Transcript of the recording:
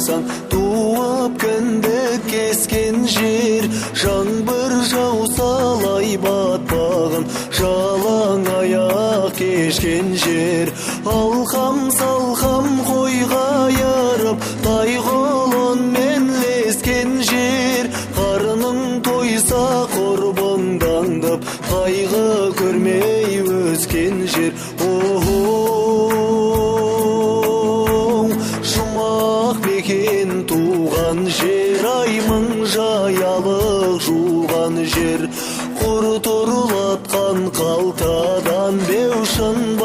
барсаң, туып кіндік кескен жер. Жаңбыр жауса лай батпағын, жалаң аяқ кешкен жер. Алқам салқам қойға ярып, тайғолонмен лескен жер. Қарының тойса құрбыңдаңдып, қайғы көрмей өскен жер. Жұмақ бекен туған жер, аймың жаялық жуған жер. Құр торлатқан қалтадан беу шын